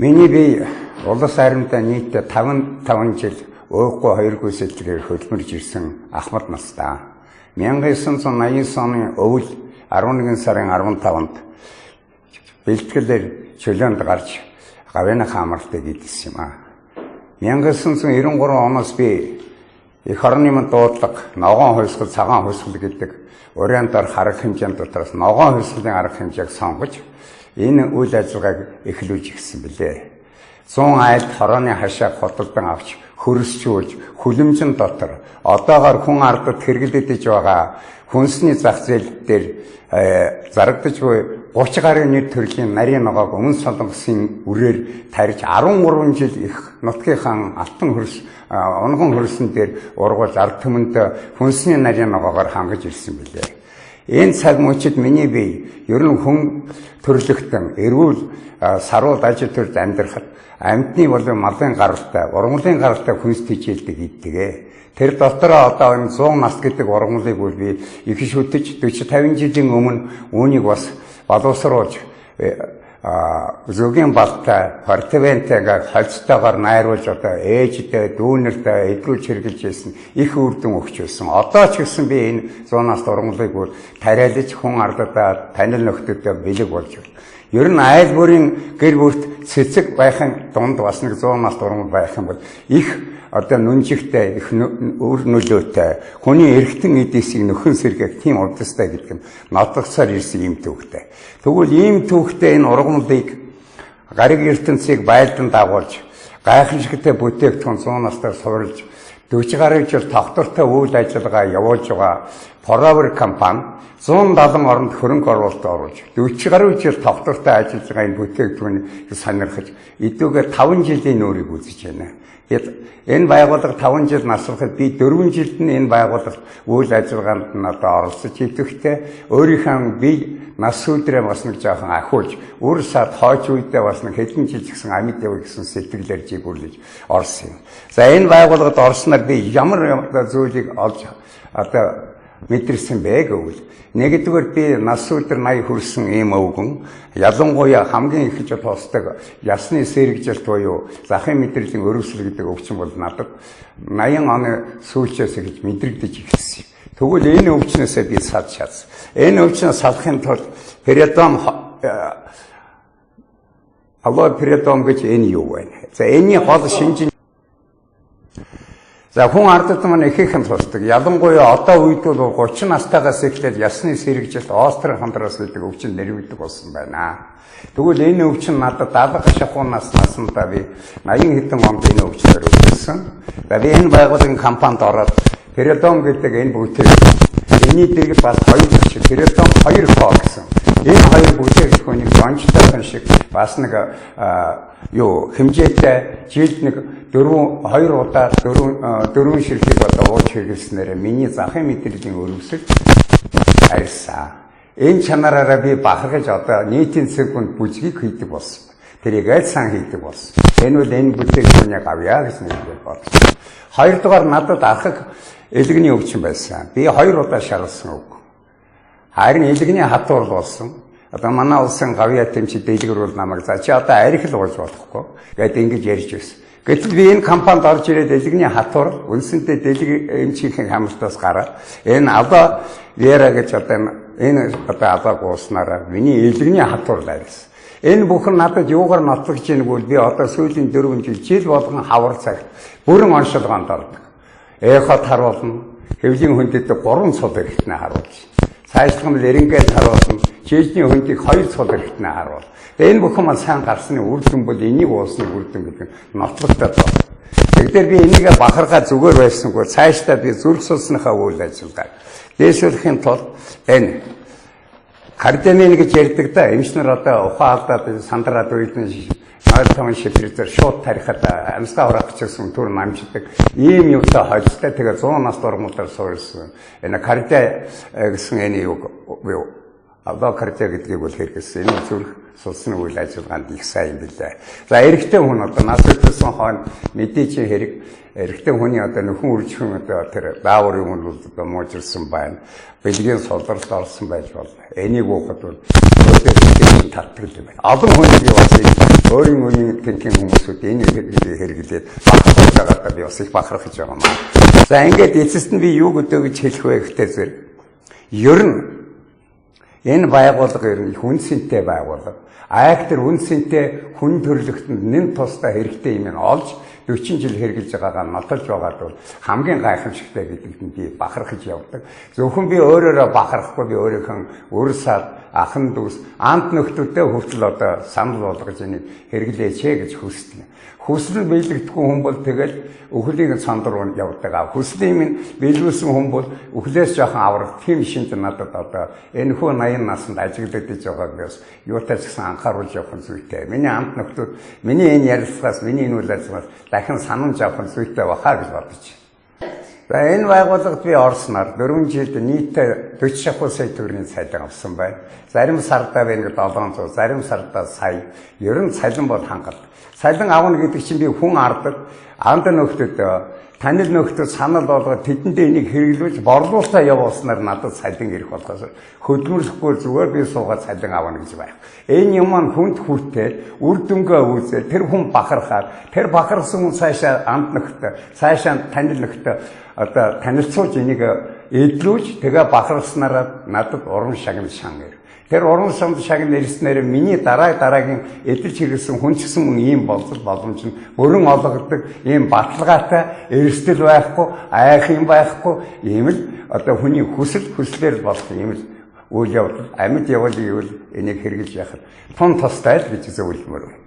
Миний бие улс аримтай нийтдээ 55 жил өөхгүй хоёр гүйцэтгэлээр хөдөлмөрж ирсэн Ахмад настаа. 1989 оны өвөл 11 сарын 15-нд бэлтгэлээр чөлөөнд гарч гавьяаны хаамралтыг идсэн юм а. 1993 оноос би эх орны манд дуудлага, ногоон хувьсгал, цагаан хувьсгал гэдэг уран дор харах хэмжээнд дотроос ногоон хувьсгалын арга хэмжээг сонгож энэ үйл ажиллагааг эхлүүлж гисэн билээ. 100 айлд хорооны хашааг хотолдон авч хөрсчүүлж хүлэмжин дотор одоогоор хүн ардад хэрэглэгдэж байгаа хүнсний зах зээл дээр зарагдаж буй 30 гаруй нийт төрлийн нарийн ногоог өмнө солонгосын үрээр тарьж 13 жил их нутгийнхаа алтан хөрс онгон хөрсөн дээр ургуулж ард түмэнд хүнсний нарийн ногоогоор хангаж ирсэн билээ. Энэ цаг мөчид миний бие ер нь хүн төрлөختөн эрүүл сарууд ажил төрж амьдрахад амьтны болон малын гаралтай, ургамлын гаралтай хүнс тижээлдэг иддэг. Тэр дотороо одоо энэ 100 нас гэдэг ургамлыг бол би их шүтэж 40-50 жилийн өмнө үүнийг бас боловсруулж зөгийн балтай, портвентайгаа холцтойгоор найруулж одоо ээжтэй, дүүнэртэй эдгүүлж хэрэгжилж байсан их үр дүн өгч байсан. Одоо ч гэсэн би энэ 100 нас ургамлыг бол тариалж хүн ардаа танил нөхдөдөө бэлэг болж байна. Ер нь айл бүрийн гэр бүлт цэцэг байхын дунд бас нэг 100 нас ургамал байх юм бол их одоо нүнжигтэй, их өр нөлөөтэй, хүний эргэтэн эдээсийг нөхөн сэргээх тийм урдастай гэдэг нь нотгосоор ирсэн юм төвхтэй. Тэгвэл ийм төвхтэй энэ ургамлыг гариг ертөнцийг байлдан дагуулж, гайхамшигтай бүтээгдэхүүн 100 настай суурилж 40 гаруй жил тогтвортой үйл ажиллагаа явуулж байгаа Forever компани 170 оронд хөрөнгө оруулалт оруулж 40 гаруй жил тогтвортой ажиллаж байгаа энэ бүтээгдэхүүнийг сонирхож эдүүгээр 5 жилийн өөрийг үзэж байна. Энэ байгууллага 5 жил насрахад би 4 жилд нь энэ байгууллагт үйл ажиллагаанд нь одоо оролцож идэвхтэй өөрийнхөө бие нас өдрөө бас нэг жоохон ахиулж үр сад хойч үедээ бас нэг хэдэн жил гэсэн амьд явах гэсэн сэтгэлээр жигүүрлэж орсон юм. За энэ байгууллагад орсноор би ямар зүйлийг олж одоо мэдэрсэн бэ гэвэл нэгдүгээр би нас өдөр 80 хүрсэн ийм өвгөн ялангуяа хамгийн их тусдаг ясны сэрэгжилт буюу захын мэдрэлийн өрөвсөл гэдэг өвчин бол надад 80 оны сүүлчээс гэж мэдрэгдэж ирсэн. Тэгвэл энэ өвчнөөсөө би салж чадсан. Энэ өвчнөөс салахын тулд передом аллоперидом гэж энэ юу вэ? За энэний гол шинжин за хүн ардад маань ихээхэн тусдаг. Ялангуяа одоо үед бол 30 настайгаас эхлээд ясны сэрэгжилт остеохондроос гэдэг өвчин нэрвэгдэг болсон байна. Тэгвэл энэ өвчин надад 70 шахуун наснаа би 80 хэдэн онд энэ өвчнөр үүссэн. За би энэ байгууллагын компанид ороод передом гэдэг энэ бүтээгдэхүүн эний дээр бас хоёр шиг передом 2 гэсэн. Энэ хоёр бүтээгдэхүүнийг онцлогтой шиг бас нэг хэмжээтэй жилд нэг 2 удаа 4 ширхэг одоо ууж хэрэглэснээр миний захын мэдрэлийн өрөвсөл арьсан. Энэ чанараараа би бахархаж одоо нийтийн секунд бүжгийг хийдэг болсон. Тэрийг аль сан хийдэг болсон. Энэ бол энэ бүтээгдэхүүнийг авъя гэсэн үг бодлоо. Хоёрдугаар надад архаг элэгний өвчин байсан. Би 2 удаа шалсан үг. Харин элэгний хатуур болсон. Одоо манай улсын гавьяа тэмцэд дэлгэрүүл намайг за чи одоо архил уулж болохгүй. Гэт ингэж ярьж байсан. Гэтэл би энэ компанид орж ирээд элэгний хатуур үнсэнтэй эмчийн хамралтаас гараад энэ одоо Вера гэж одоо энэ одоо алаа гууснараа миний элэгний хатуур лайрсан. Энэ бүхэн надад юугаар нотлогч ийнэг бол би одоо сүүлийн 4 жил болгон хавар цагт бүрэн оншилгоонд ордог. Эхот харуулна, хэвлийн хүндэд 3 цул хэрэгтнээ харуулж. Цаашлах нь эренгээд харуулна, чийжний хүндийг 2 цул хэрэгтнээ харуул. Тэгээ энэ бүхэн маань сайн гарсны үр дүн бол энийг уусны үр дүн гэдэг нь нотлогтой байна. Тэгэхээр би энийгээ бахархаа зүгээр байсангүй цаашдаа би зүрх судасныхаа үйл ажиллагаа дээшлэхийн тулд энэ кардиамин гэж ярьдаг да эмчнэр одоо ухаан алдаад сандраад үйдэн ойлгомжтой шипризер шууд тарихад амьсгаа хураах гэсэн түр намждаг ийм юутай холцтой тэгээ 100 нас дурмуудаар суурилсан энэ кардиа гэсэн энэ юу одоо кардиа гэдгийг бол хэрэгсэн энэ зүрх судасны үйл ажиллагаанд их сайн юм билээ. За эрэгтэй хүн одоо нас өдөрсөн хойно мэдээж хэрэг эрэгтэй хүний одоо нөхөн үржихэн одоо тэр дааврын хүн бол одоо муужирсан байна. Бэлгийн солдорт орсон байж болно. Энийг уухад бол шин татдаг юм байна. Олон хүнийг би бас өөрийн тэнхим хүмүүсүүд энэ хэрэглээд бахархаж байгаадаа би бас их бахархаж байгаа маа. За ингээд эцэст нь би юу гэдэг гэж хэлэх вэ гэхтээ зэрэг ер нь энэ байгууллага ер нь их үнцэнтэй байгууллага. Аактер үнцэнтэй хүн төрөлхтөнд нэм тусдаа хэрэгтэй юм олж 40 жил хэрэгжилж байгаагаа нотолж байгаад бол хамгийн гайхамшигтай гэдэгт нь би бахархаж явдаг. Зөвхөн би өөрөөрөө бахархгүй би өөрийнхөө өрсөд ахан дүүс амт нөхдүүдтэй хүртэл одоо санал болгож энийг хэрэглээч гэж хүснэ. Хүсэл биелэгдэхгүй хүн бол тэгэл өхлийг цанд руу явдаг. Хүслийн минь биелүүлсэн хүн бол өхлөөс жоохон аврах тийм шинж надад одоо энэ хүү 80 наснд ажиглагдаж байгааг бас юутай ч гэсэн анхааруулж явах зүйтэй. Миний амт нөхдүүд миний энэ ярилцлагаас миний энэ үйл ажиллагаас дахин санамж авах зүйтэй бахаа гэж бодож байна. За энэ байгууллагад би орсноор 4 жилд нийтдээ 40 сая төгрөгийн цалин авсан байна. Зарим сардаа би ингээд 700, зарим сардаа сая. Ер нь цалин бол хангалт. Цалин авна гэдэг чинь би хүн ардаг, анд нөхдөд танил нөхдөд санал болгоод тэдэндээ энийг хэрэглүүлж борлуулалтаа явуулснаар надад цалин ирэх болохоос хөдөлмөрлөхгүй зүгээр би суугаад цалин авна гэж байна. Энэ юм маань хүнд хүртэл үр дүнгээ үүсээ тэр хүн бахархаад тэр бахархсан хүн цаашаа анд нөхдөд, цаашаа танил нөхдөд одоо танилцуулж энийг эдлүүлж тэгээ бахархснараа надад уран шагнал шан ир. Тэр уран шагнал ирснээр миний дараагийн эдэлж хэрэгсэн хүн ч гэсэн ийм болцол боломж нь бүрэн олгодог ийм баталгаатай эрсдэл байхгүй айх юм байхгүй ийм л одоо хүний хүслээр болох ийм л үйл явдал амьд явал гэвэл энийг хэрэгжилж яхад тун тустай л гэж зөвлөмөр.